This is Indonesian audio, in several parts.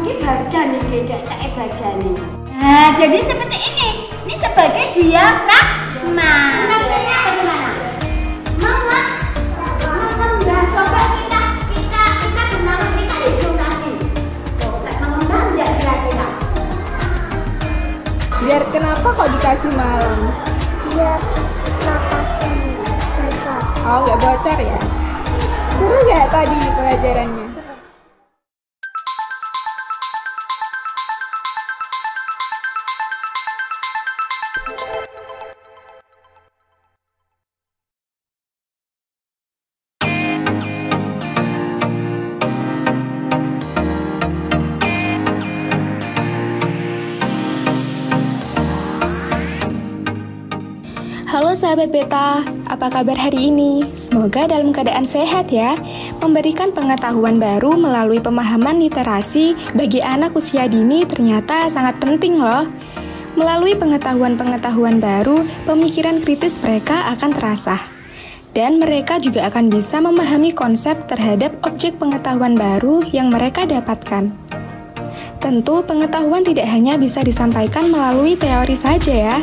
ki badan iki cek bajane. Nah, jadi seperti ini. Ini sebagai diafragma. Maksudnya bagaimana? Mengembang. Coba kita bernafas kita hidung tadi. Coba mengembang enggak kira-kira? Biar kenapa kok dikasih malam? Biar napasnya bocor. Oh, nggak bocor ya? Seru nggak tadi pelajarannya? Halo sahabat Beta, apa kabar hari ini? Semoga dalam keadaan sehat ya. Memberikan pengetahuan baru melalui pemahaman literasi bagi anak usia dini ternyata sangat penting loh. Melalui pengetahuan-pengetahuan baru, pemikiran kritis mereka akan terasah. Dan mereka juga akan bisa memahami konsep terhadap objek pengetahuan baru yang mereka dapatkan. Tentu pengetahuan tidak hanya bisa disampaikan melalui teori saja ya.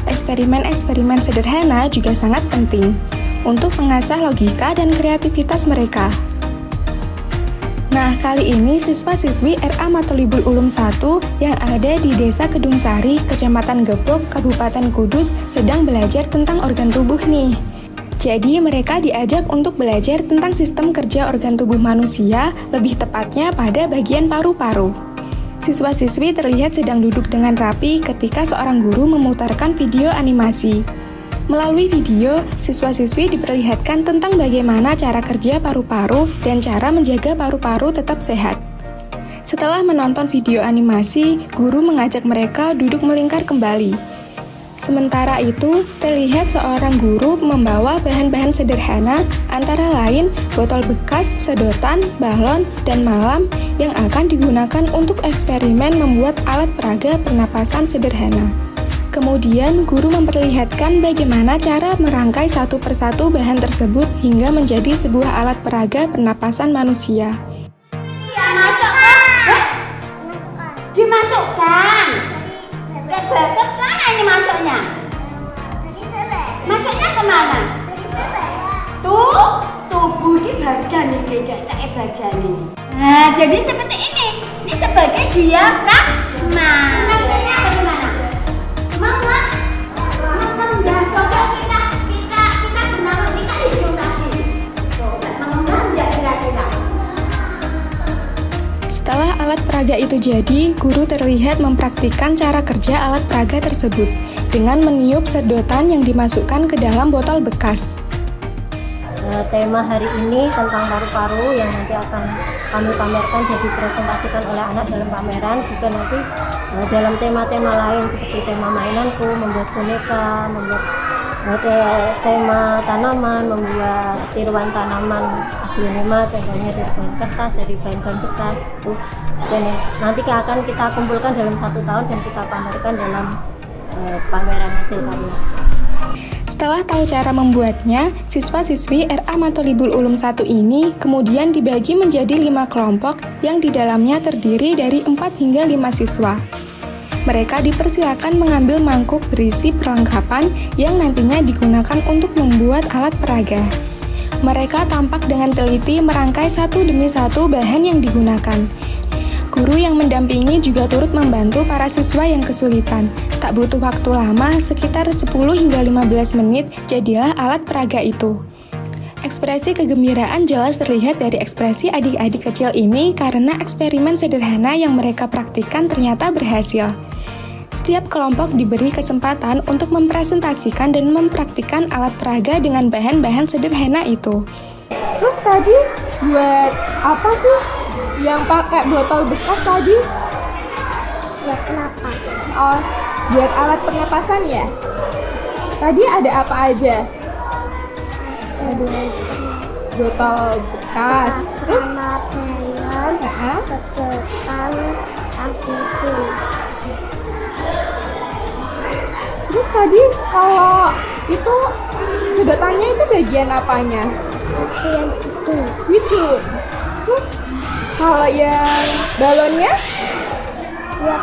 Eksperimen-eksperimen sederhana juga sangat penting untuk mengasah logika dan kreativitas mereka. Nah, kali ini siswa-siswi RA Matolibul Ulum 1 yang ada di Desa Kedung Sari, Kecamatan Gepok, Kabupaten Kudus sedang belajar tentang organ tubuh nih. Jadi, mereka diajak untuk belajar tentang sistem kerja organ tubuh manusia, lebih tepatnya pada bagian paru-paru. Siswa-siswi terlihat sedang duduk dengan rapi ketika seorang guru memutarkan video animasi. Melalui video, siswa-siswi diperlihatkan tentang bagaimana cara kerja paru-paru dan cara menjaga paru-paru tetap sehat. Setelah menonton video animasi, guru mengajak mereka duduk melingkar kembali. Sementara itu, terlihat seorang guru membawa bahan-bahan sederhana antara lain botol bekas, sedotan, balon, dan malam yang akan digunakan untuk eksperimen membuat alat peraga pernapasan sederhana. Kemudian, guru memperlihatkan bagaimana cara merangkai satu persatu bahan tersebut hingga menjadi sebuah alat peraga pernapasan manusia. Ya, masukkan. Dimasukkan. Bebek mana ini masuknya? Masuknya kemana? Tubuh di badan ini cek bajane. Nah, jadi seperti ini. Ini sebagai diafragma. Maksudnya bagaimana? Mengembang. Coba kita bernafas kita hidung tadi. Coba mengembang enggak kira-kira? Setelah alat peraga itu jadi, guru terlihat mempraktikkan cara kerja alat peraga tersebut dengan meniup sedotan yang dimasukkan ke dalam botol bekas. Tema hari ini tentang paru-paru yang nanti akan kami pamerkan dan dipresentasikan oleh anak dalam pameran. Juga nanti dalam tema-tema lain seperti tema mainanku, membuat boneka, membuat tema tanaman, membuat tiruan tanaman aglonema, contohnya dari bahan kertas, dari bahan-bahan bekas itu juga nanti akan kita kumpulkan dalam 1 tahun dan kita pamerkan dalam pameran hasil karya. Setelah tahu cara membuatnya, siswa-siswi RA Matolibul Ulum 1 ini kemudian dibagi menjadi 5 kelompok yang di dalamnya terdiri dari 4 hingga 5 siswa. Mereka dipersilakan mengambil mangkuk berisi perlengkapan yang nantinya digunakan untuk membuat alat peraga. Mereka tampak dengan teliti merangkai satu demi satu bahan yang digunakan. Guru yang mendampingi juga turut membantu para siswa yang kesulitan. Tak butuh waktu lama, sekitar 10 hingga 15 menit, jadilah alat peraga itu. Ekspresi kegembiraan jelas terlihat dari ekspresi adik-adik kecil ini karena eksperimen sederhana yang mereka praktikkan ternyata berhasil. Setiap kelompok diberi kesempatan untuk mempresentasikan dan mempraktikkan alat peraga dengan bahan-bahan sederhana itu. Terus tadi buat apa sih yang pakai botol bekas tadi? Buat napas. Oh, buat alat pernapasan ya? Tadi ada apa aja? Botol bekas. Terus sama balon, sedotan, transmisi. Terus tadi kalau itu sedotannya itu bagian apanya? Bagian itu. Itu. Terus Kalau yang balonnya? Ya,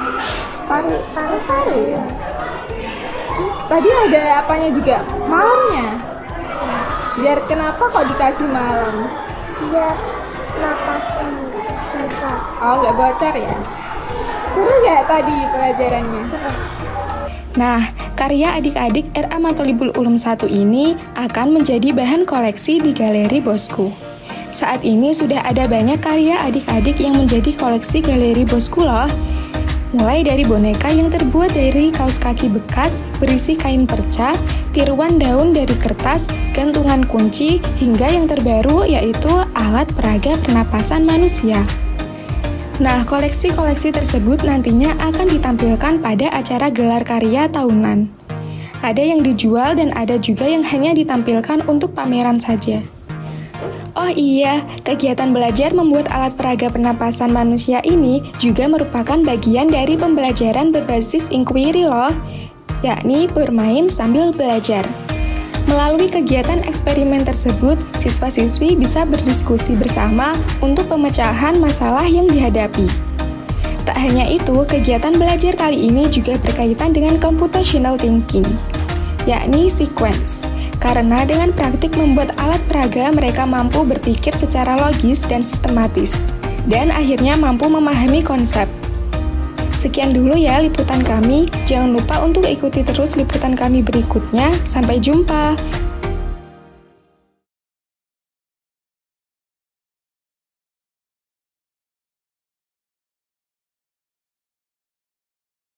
Paru-paru ya. Terus tadi ada apanya juga? Malamnya. Biar kenapa kok dikasih malam? biar napasnya nggak bocor. Oh, nggak bocor ya? Seru nggak tadi pelajarannya? Nah, karya adik-adik RA Matholibul Ulum 1 ini akan menjadi bahan koleksi di Galeri Bosku. Saat ini sudah ada banyak karya adik-adik yang menjadi koleksi Galeri Bosku loh. Mulai dari boneka yang terbuat dari kaos kaki bekas berisi kain perca, tiruan daun dari kertas, gantungan kunci, hingga yang terbaru yaitu alat peraga pernapasan manusia. Nah, koleksi-koleksi tersebut nantinya akan ditampilkan pada acara gelar karya tahunan. Ada yang dijual dan ada juga yang hanya ditampilkan untuk pameran saja. Oh iya, kegiatan belajar membuat alat peraga pernapasan manusia ini juga merupakan bagian dari pembelajaran berbasis inquiry loh, yakni bermain sambil belajar. Melalui kegiatan eksperimen tersebut, siswa-siswi bisa berdiskusi bersama untuk pemecahan masalah yang dihadapi. Tak hanya itu, kegiatan belajar kali ini juga berkaitan dengan computational thinking, yakni sequence. Karena dengan praktik membuat alat peraga, mereka mampu berpikir secara logis dan sistematis, dan akhirnya mampu memahami konsep. Sekian dulu ya liputan kami, jangan lupa untuk ikuti terus liputan kami berikutnya. Sampai jumpa!